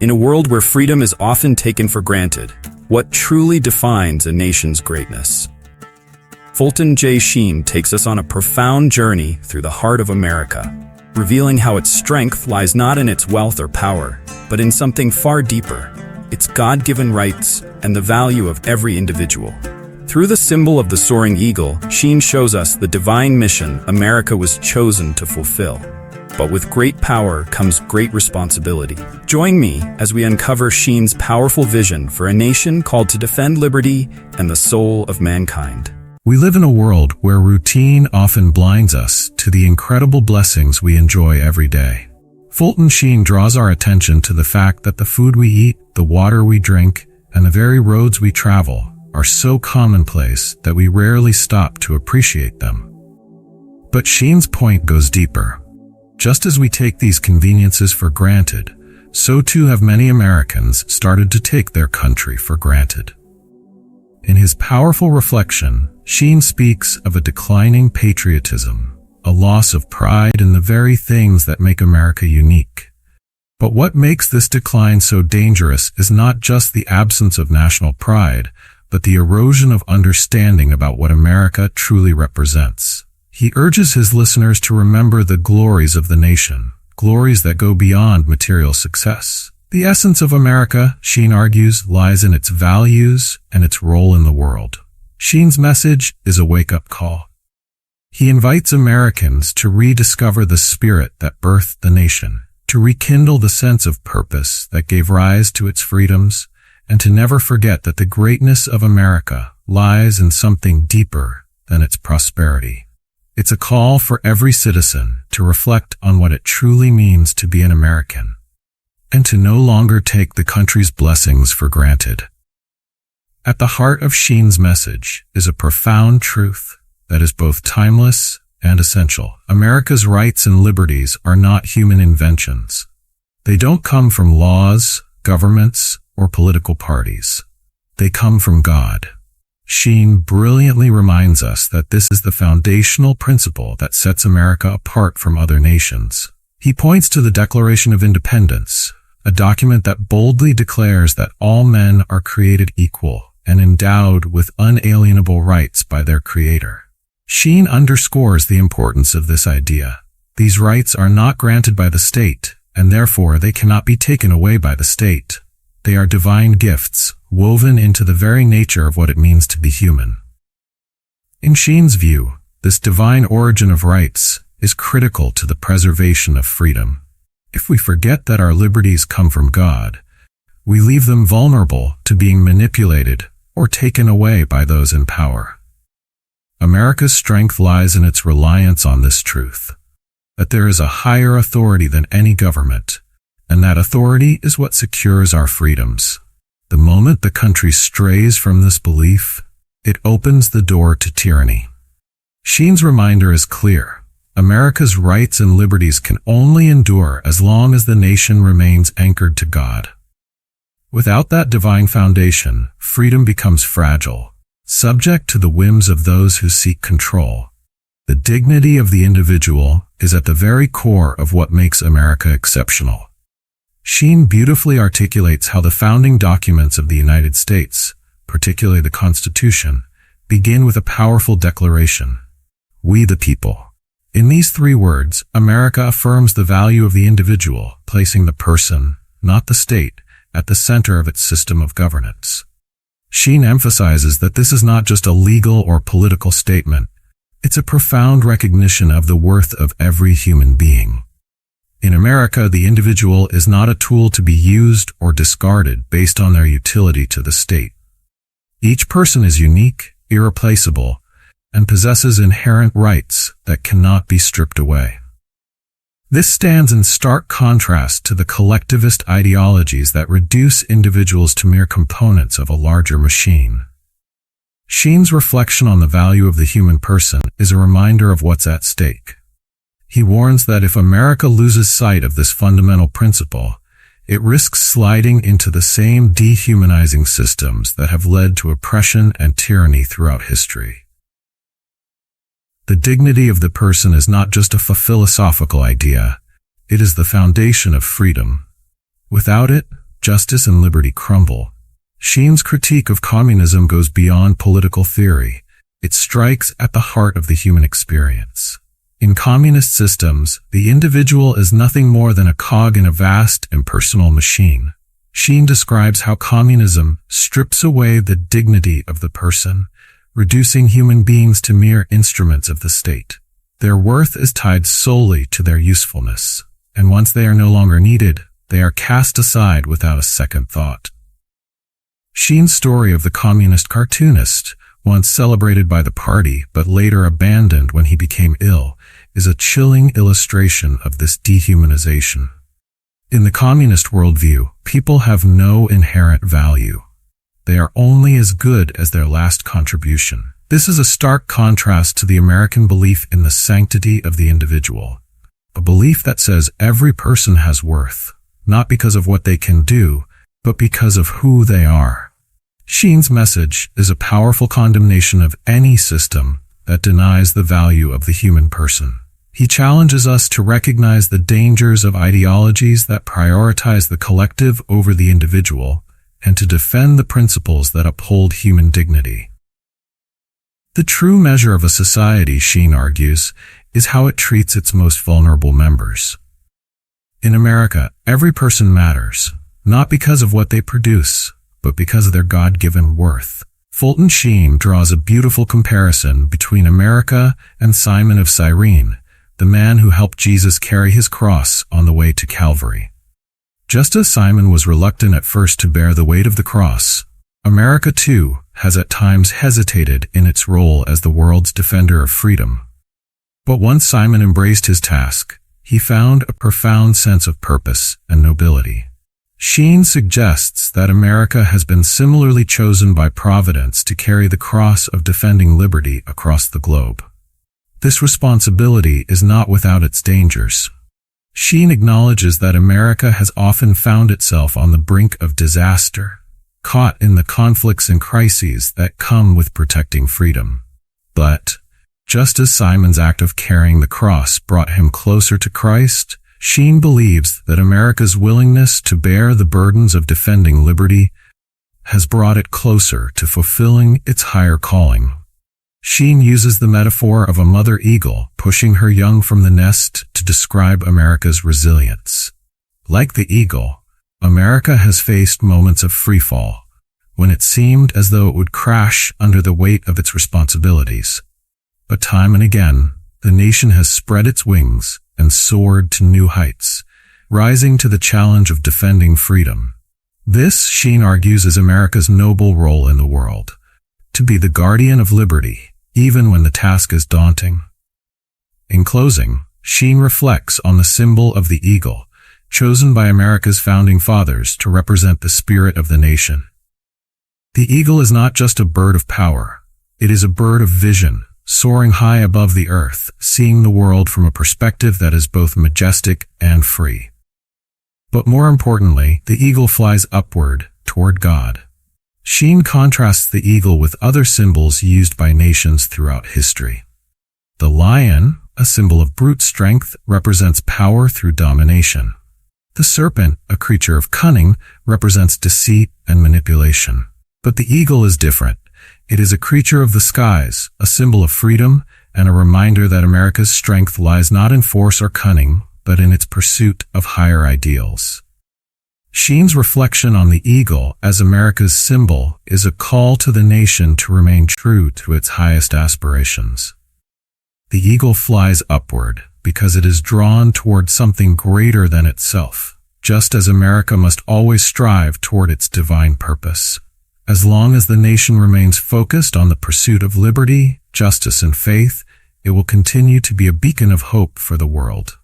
In a world where freedom is often taken for granted, what truly defines a nation's greatness? Fulton J. Sheen takes us on a profound journey through the heart of America, revealing how its strength lies not in its wealth or power, but in something far deeper, its God-given rights and the value of every individual. Through the symbol of the soaring eagle, Sheen shows us the divine mission America was chosen to fulfill. But with great power comes great responsibility. Join me as we uncover Sheen's powerful vision for a nation called to defend liberty and the soul of mankind. We live in a world where routine often blinds us to the incredible blessings we enjoy every day. Fulton Sheen draws our attention to the fact that the food we eat, the water we drink, and the very roads we travel are so commonplace that we rarely stop to appreciate them. But Sheen's point goes deeper. Just as we take these conveniences for granted, so too have many Americans started to take their country for granted. In his powerful reflection, Sheen speaks of a declining patriotism, a loss of pride in the very things that make America unique. But what makes this decline so dangerous is not just the absence of national pride, but the erosion of understanding about what America truly represents. He urges his listeners to remember the glories of the nation, glories that go beyond material success. The essence of America, Sheen argues, lies in its values and its role in the world. Sheen's message is a wake-up call. He invites Americans to rediscover the spirit that birthed the nation, to rekindle the sense of purpose that gave rise to its freedoms, and to never forget that the greatness of America lies in something deeper than its prosperity. It's a call for every citizen to reflect on what it truly means to be an American, and to no longer take the country's blessings for granted. At the heart of Sheen's message is a profound truth that is both timeless and essential. America's rights and liberties are not human inventions. They don't come from laws, governments, or political parties. They come from God. Sheen brilliantly reminds us that this is the foundational principle that sets America apart from other nations. He points to the Declaration of Independence, a document that boldly declares that all men are created equal and endowed with unalienable rights by their Creator. Sheen underscores the importance of this idea. These rights are not granted by the state, and therefore they cannot be taken away by the state. They are divine gifts, woven into the very nature of what it means to be human. In Sheen's view, this divine origin of rights is critical to the preservation of freedom. If we forget that our liberties come from God, we leave them vulnerable to being manipulated or taken away by those in power. America's strength lies in its reliance on this truth, that there is a higher authority than any government, and that authority is what secures our freedoms. The moment the country strays from this belief, it opens the door to tyranny. Sheen's reminder is clear. America's rights and liberties can only endure as long as the nation remains anchored to God. Without that divine foundation, freedom becomes fragile, subject to the whims of those who seek control. The dignity of the individual is at the very core of what makes America exceptional. Sheen beautifully articulates how the founding documents of the United States, particularly the Constitution, begin with a powerful declaration: "We the people." In these 3 words, America affirms the value of the individual, placing the person, not the state, at the center of its system of governance. Sheen emphasizes that this is not just a legal or political statement. It's a profound recognition of the worth of every human being. In America, the individual is not a tool to be used or discarded based on their utility to the state. Each person is unique, irreplaceable, and possesses inherent rights that cannot be stripped away. This stands in stark contrast to the collectivist ideologies that reduce individuals to mere components of a larger machine. Sheen's reflection on the value of the human person is a reminder of what's at stake. He warns that if America loses sight of this fundamental principle, it risks sliding into the same dehumanizing systems that have led to oppression and tyranny throughout history. The dignity of the person is not just a philosophical idea, it is the foundation of freedom. Without it, justice and liberty crumble. Sheen's critique of communism goes beyond political theory. It strikes at the heart of the human experience. In communist systems, the individual is nothing more than a cog in a vast, impersonal machine. Sheen describes how communism strips away the dignity of the person, reducing human beings to mere instruments of the state. Their worth is tied solely to their usefulness, and once they are no longer needed, they are cast aside without a second thought. Sheen's story of the communist cartoonist, once celebrated by the party but later abandoned when he became ill, is a chilling illustration of this dehumanization. In the communist worldview, people have no inherent value. They are only as good as their last contribution. This is a stark contrast to the American belief in the sanctity of the individual, a belief that says every person has worth, not because of what they can do, but because of who they are. Sheen's message is a powerful condemnation of any system that denies the value of the human person. He challenges us to recognize the dangers of ideologies that prioritize the collective over the individual, and to defend the principles that uphold human dignity. The true measure of a society, Sheen argues, is how it treats its most vulnerable members. In America, every person matters, not because of what they produce, but because of their God-given worth. Fulton Sheen draws a beautiful comparison between America and Simon of Cyrene, the man who helped Jesus carry his cross on the way to Calvary. Just as Simon was reluctant at first to bear the weight of the cross, America too has at times hesitated in its role as the world's defender of freedom. But once Simon embraced his task, he found a profound sense of purpose and nobility. Sheen suggests that America has been similarly chosen by Providence to carry the cross of defending liberty across the globe. This responsibility is not without its dangers. Sheen acknowledges that America has often found itself on the brink of disaster, caught in the conflicts and crises that come with protecting freedom. But, just as Simon's act of carrying the cross brought him closer to Christ, Sheen believes that America's willingness to bear the burdens of defending liberty has brought it closer to fulfilling its higher calling. Sheen uses the metaphor of a mother eagle pushing her young from the nest to describe America's resilience. Like the eagle, America has faced moments of freefall, when it seemed as though it would crash under the weight of its responsibilities. But time and again, the nation has spread its wings and soared to new heights, rising to the challenge of defending freedom. This, Sheen argues, is America's noble role in the world, to be the guardian of liberty, even when the task is daunting. In closing, Sheen reflects on the symbol of the eagle, chosen by America's founding fathers to represent the spirit of the nation. The eagle is not just a bird of power, it is a bird of vision, soaring high above the earth, seeing the world from a perspective that is both majestic and free. But more importantly, the eagle flies upward, toward God. Sheen contrasts the eagle with other symbols used by nations throughout history. The lion, a symbol of brute strength, represents power through domination. The serpent, a creature of cunning, represents deceit and manipulation. But the eagle is different. It is a creature of the skies, a symbol of freedom, and a reminder that America's strength lies not in force or cunning, but in its pursuit of higher ideals. Sheen's reflection on the eagle as America's symbol is a call to the nation to remain true to its highest aspirations. The eagle flies upward because it is drawn toward something greater than itself, just as America must always strive toward its divine purpose. As long as the nation remains focused on the pursuit of liberty, justice, and faith, it will continue to be a beacon of hope for the world.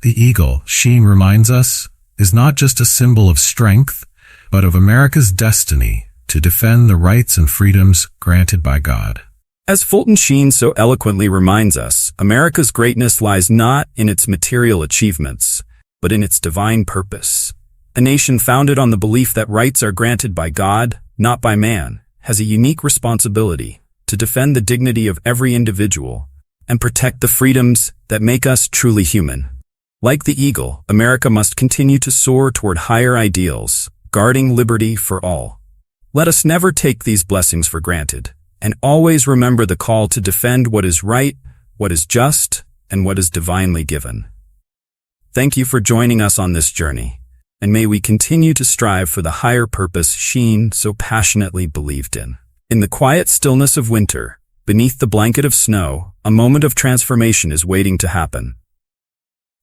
The eagle, Sheen reminds us, is not just a symbol of strength, but of America's destiny to defend the rights and freedoms granted by God. As Fulton Sheen so eloquently reminds us, America's greatness lies not in its material achievements, but in its divine purpose. A nation founded on the belief that rights are granted by God, not by man, has a unique responsibility to defend the dignity of every individual and protect the freedoms that make us truly human. Like the eagle, America must continue to soar toward higher ideals, guarding liberty for all. Let us never take these blessings for granted, and always remember the call to defend what is right, what is just, and what is divinely given. Thank you for joining us on this journey, and may we continue to strive for the higher purpose Sheen so passionately believed in. In the quiet stillness of winter, beneath the blanket of snow, a moment of transformation is waiting to happen.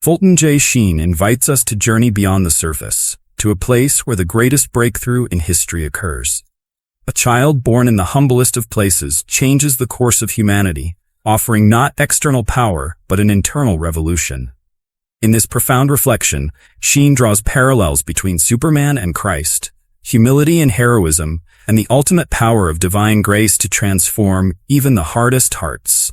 Fulton J. Sheen invites us to journey beyond the surface, to a place where the greatest breakthrough in history occurs. A child born in the humblest of places changes the course of humanity, offering not external power, but an internal revolution. In this profound reflection, Sheen draws parallels between Superman and Christ, humility and heroism, and the ultimate power of divine grace to transform even the hardest hearts.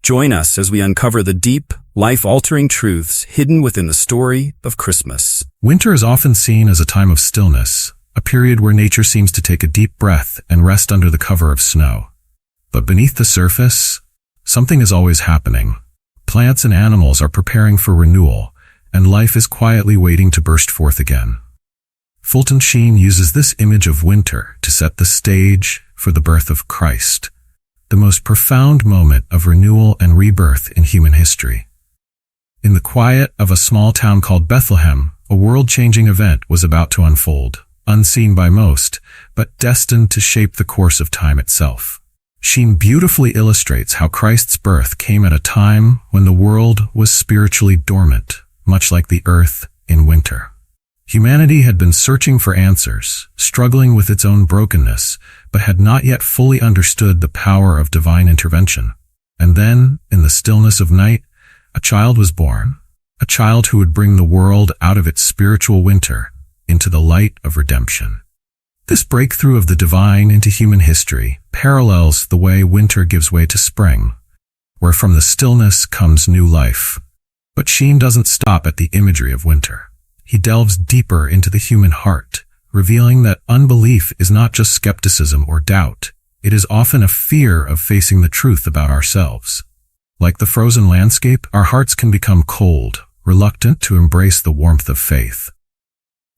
Join us as we uncover the deep, life-altering truths hidden within the story of Christmas. Winter is often seen as a time of stillness, a period where nature seems to take a deep breath and rest under the cover of snow. But beneath the surface, something is always happening. Plants and animals are preparing for renewal, and life is quietly waiting to burst forth again. Fulton Sheen uses this image of winter to set the stage for the birth of Christ, the most profound moment of renewal and rebirth in human history. In the quiet of a small town called Bethlehem, a world-changing event was about to unfold, unseen by most, but destined to shape the course of time itself. Sheen beautifully illustrates how Christ's birth came at a time when the world was spiritually dormant, much like the earth in winter. Humanity had been searching for answers, struggling with its own brokenness, but had not yet fully understood the power of divine intervention. And then, in the stillness of night, a child was born, a child who would bring the world out of its spiritual winter into the light of redemption. This breakthrough of the divine into human history parallels the way winter gives way to spring, where from the stillness comes new life. But Sheen doesn't stop at the imagery of winter. He delves deeper into the human heart, revealing that unbelief is not just skepticism or doubt. It is often a fear of facing the truth about ourselves. Like the frozen landscape, our hearts can become cold, reluctant to embrace the warmth of faith.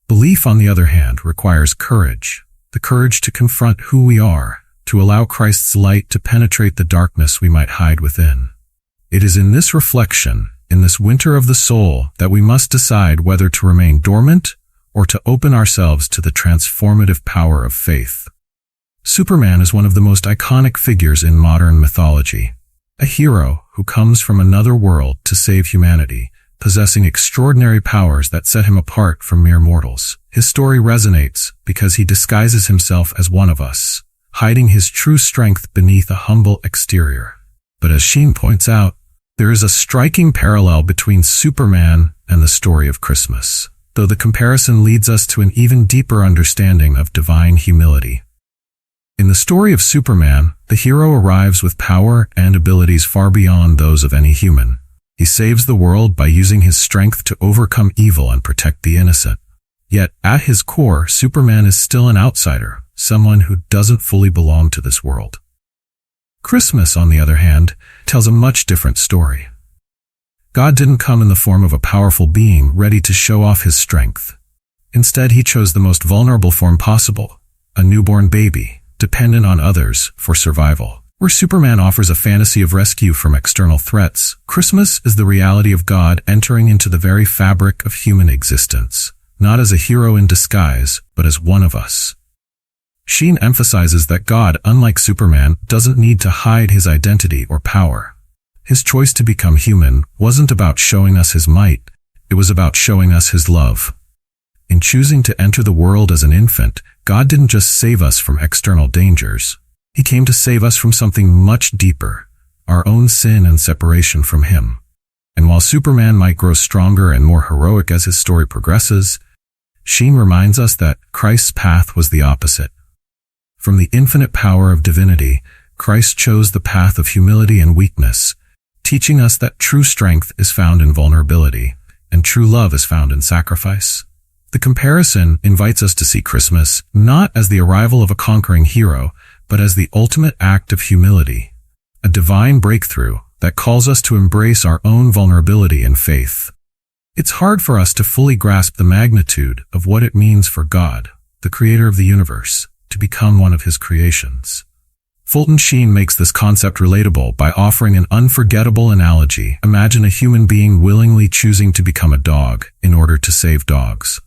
Belief, on the other hand, requires courage, the courage to confront who we are, to allow Christ's light to penetrate the darkness we might hide within. It is in this reflection, in this winter of the soul, that we must decide whether to remain dormant or to open ourselves to the transformative power of faith. Superman is one of the most iconic figures in modern mythology, a hero who comes from another world to save humanity, possessing extraordinary powers that set him apart from mere mortals. His story resonates because he disguises himself as one of us, hiding his true strength beneath a humble exterior. But as Sheen points out, there is a striking parallel between Superman and the story of Christmas, though the comparison leads us to an even deeper understanding of divine humility. In the story of Superman, the hero arrives with power and abilities far beyond those of any human. He saves the world by using his strength to overcome evil and protect the innocent. Yet, at his core, Superman is still an outsider, someone who doesn't fully belong to this world. Christmas, on the other hand, tells a much different story. God didn't come in the form of a powerful being ready to show off his strength. Instead, he chose the most vulnerable form possible, a newborn baby, dependent on others for survival. Where Superman offers a fantasy of rescue from external threats, Christmas is the reality of God entering into the very fabric of human existence, not as a hero in disguise, but as one of us. Sheen emphasizes that God, unlike Superman, doesn't need to hide his identity or power. His choice to become human wasn't about showing us his might, it was about showing us his love. In choosing to enter the world as an infant, God didn't just save us from external dangers. He came to save us from something much deeper, our own sin and separation from him. And while Superman might grow stronger and more heroic as his story progresses, Sheen reminds us that Christ's path was the opposite. From the infinite power of divinity, Christ chose the path of humility and weakness, teaching us that true strength is found in vulnerability, and true love is found in sacrifice. The comparison invites us to see Christmas not as the arrival of a conquering hero, but as the ultimate act of humility, a divine breakthrough that calls us to embrace our own vulnerability and faith. It's hard for us to fully grasp the magnitude of what it means for God, the creator of the universe, to become one of his creations. Fulton Sheen makes this concept relatable by offering an unforgettable analogy. Imagine a human being willingly choosing to become a dog in order to save dogs.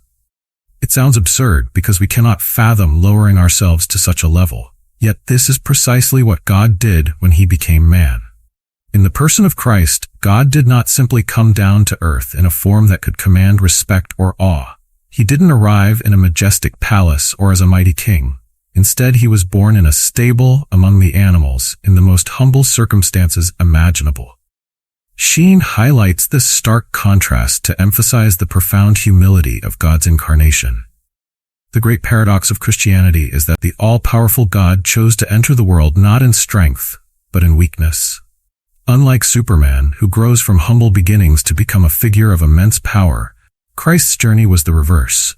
It sounds absurd because we cannot fathom lowering ourselves to such a level. Yet this is precisely what God did when he became man. In the person of Christ, God did not simply come down to earth in a form that could command respect or awe. He didn't arrive in a majestic palace or as a mighty king. Instead, he was born in a stable among the animals in the most humble circumstances imaginable. Sheen highlights this stark contrast to emphasize the profound humility of God's incarnation. The great paradox of Christianity is that the all-powerful God chose to enter the world not in strength, but in weakness. Unlike Superman, who grows from humble beginnings to become a figure of immense power, Christ's journey was the reverse.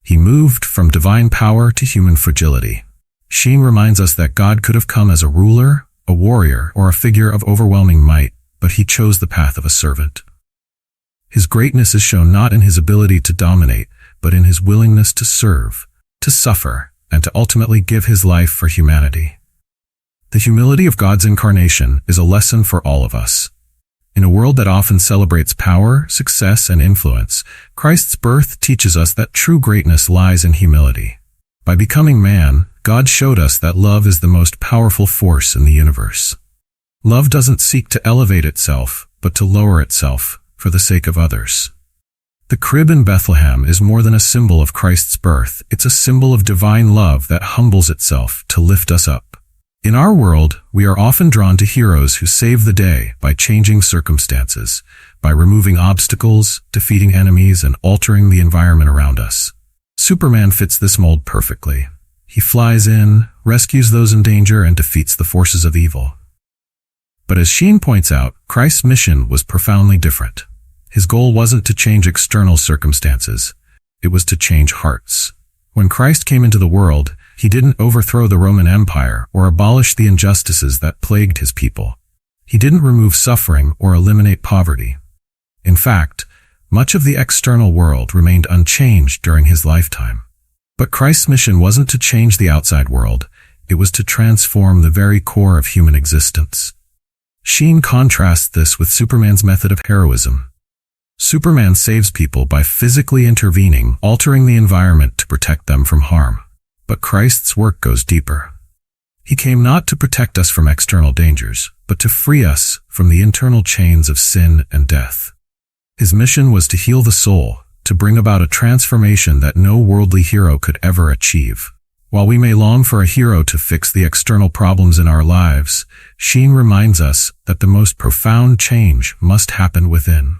He moved from divine power to human fragility. Sheen reminds us that God could have come as a ruler, a warrior, or a figure of overwhelming might, but he chose the path of a servant. His greatness is shown not in his ability to dominate, but in his willingness to serve, to suffer, and to ultimately give his life for humanity. The humility of God's incarnation is a lesson for all of us. In a world that often celebrates power, success, and influence, Christ's birth teaches us that true greatness lies in humility. By becoming man, God showed us that love is the most powerful force in the universe. Love doesn't seek to elevate itself, but to lower itself for the sake of others. The crib in Bethlehem is more than a symbol of Christ's birth. It's a symbol of divine love that humbles itself to lift us up. In our world, we are often drawn to heroes who save the day by changing circumstances, by removing obstacles, defeating enemies, and altering the environment around us. Superman fits this mold perfectly. He flies in, rescues those in danger, and defeats the forces of evil. But as Sheen points out, Christ's mission was profoundly different. His goal wasn't to change external circumstances. It was to change hearts. When Christ came into the world, he didn't overthrow the Roman Empire or abolish the injustices that plagued his people. He didn't remove suffering or eliminate poverty. In fact, much of the external world remained unchanged during his lifetime. But Christ's mission wasn't to change the outside world. It was to transform the very core of human existence. Sheen contrasts this with Superman's method of heroism. Superman saves people by physically intervening, altering the environment to protect them from harm. But Christ's work goes deeper. He came not to protect us from external dangers, but to free us from the internal chains of sin and death. His mission was to heal the soul, to bring about a transformation that no worldly hero could ever achieve. While we may long for a hero to fix the external problems in our lives, Sheen reminds us that the most profound change must happen within.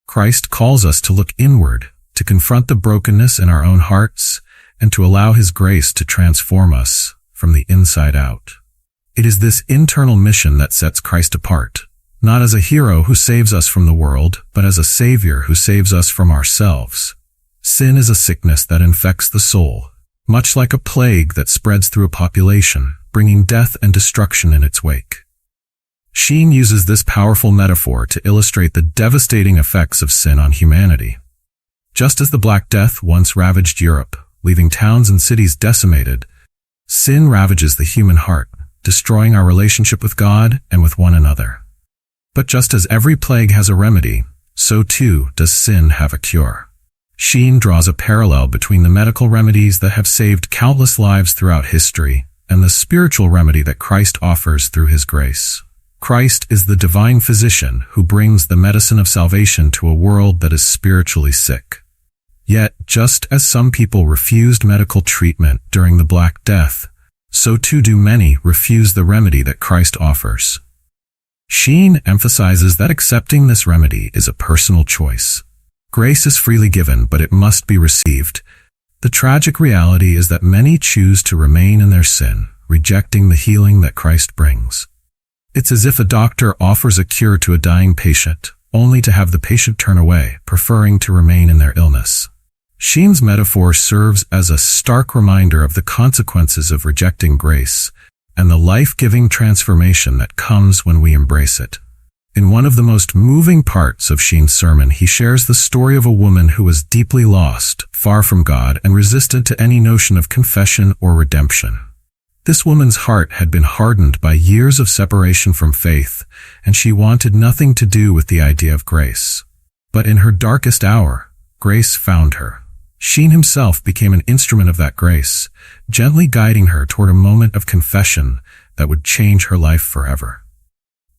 Christ calls us to look inward, to confront the brokenness in our own hearts, and to allow his grace to transform us from the inside out. It is this internal mission that sets Christ apart, not as a hero who saves us from the world, but as a savior who saves us from ourselves. Sin is a sickness that infects the soul, much like a plague that spreads through a population, bringing death and destruction in its wake. Sheen uses this powerful metaphor to illustrate the devastating effects of sin on humanity. Just as the Black Death once ravaged Europe, leaving towns and cities decimated, sin ravages the human heart, destroying our relationship with God and with one another. But just as every plague has a remedy, so too does sin have a cure. Sheen draws a parallel between the medical remedies that have saved countless lives throughout history and the spiritual remedy that Christ offers through his grace. Christ is the divine physician who brings the medicine of salvation to a world that is spiritually sick. Yet, just as some people refused medical treatment during the Black Death, so too do many refuse the remedy that Christ offers. Sheen emphasizes that accepting this remedy is a personal choice. Grace is freely given, but it must be received. The tragic reality is that many choose to remain in their sin, rejecting the healing that Christ brings. It's as if a doctor offers a cure to a dying patient, only to have the patient turn away, preferring to remain in their illness. Sheen's metaphor serves as a stark reminder of the consequences of rejecting grace and the life-giving transformation that comes when we embrace it. In one of the most moving parts of Sheen's sermon, he shares the story of a woman who was deeply lost, far from God, and resistant to any notion of confession or redemption. This woman's heart had been hardened by years of separation from faith, and she wanted nothing to do with the idea of grace. But in her darkest hour, grace found her. Sheen himself became an instrument of that grace, gently guiding her toward a moment of confession that would change her life forever.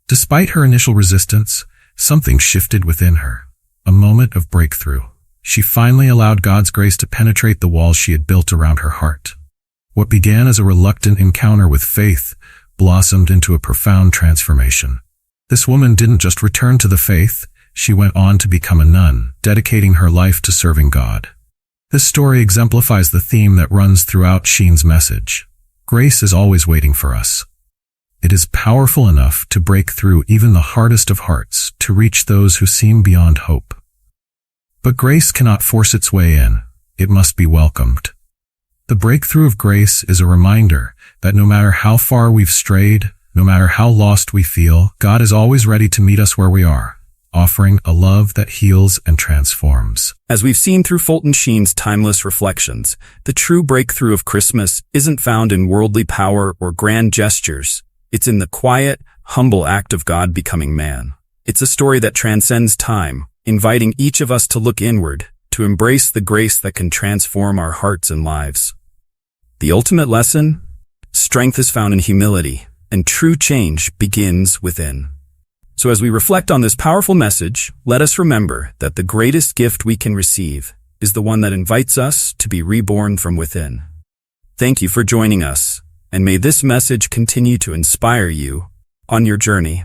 Despite her initial resistance, something shifted within her, a moment of breakthrough. She finally allowed God's grace to penetrate the walls she had built around her heart. What began as a reluctant encounter with faith blossomed into a profound transformation. This woman didn't just return to the faith, she went on to become a nun, dedicating her life to serving God. This story exemplifies the theme that runs throughout Sheen's message. Grace is always waiting for us. It is powerful enough to break through even the hardest of hearts to reach those who seem beyond hope. But grace cannot force its way in. It must be welcomed. The breakthrough of grace is a reminder that no matter how far we've strayed, no matter how lost we feel, God is always ready to meet us where we are, offering a love that heals and transforms. As we've seen through Fulton Sheen's timeless reflections, the true breakthrough of Christmas isn't found in worldly power or grand gestures. It's in the quiet, humble act of God becoming man. It's a story that transcends time, inviting each of us to look inward, to embrace the grace that can transform our hearts and lives. The ultimate lesson? Strength is found in humility, and true change begins within. So as we reflect on this powerful message, let us remember that the greatest gift we can receive is the one that invites us to be reborn from within. Thank you for joining us, and may this message continue to inspire you on your journey.